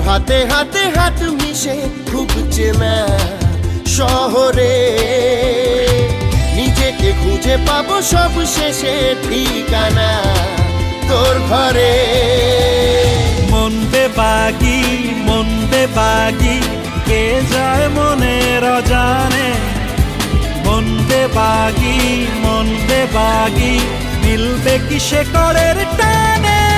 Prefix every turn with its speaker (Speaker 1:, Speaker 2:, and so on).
Speaker 1: হাতে হাতে হাত মিশে খুব চেনা শহরে নিজেকে খুঁজে পাবো সব শেষে ঠিকানা তোর ঘরে।
Speaker 2: মন বেবাগি কে যায় মনের অজানে, মন বেবাগি মিলবে কি সে করের টানে।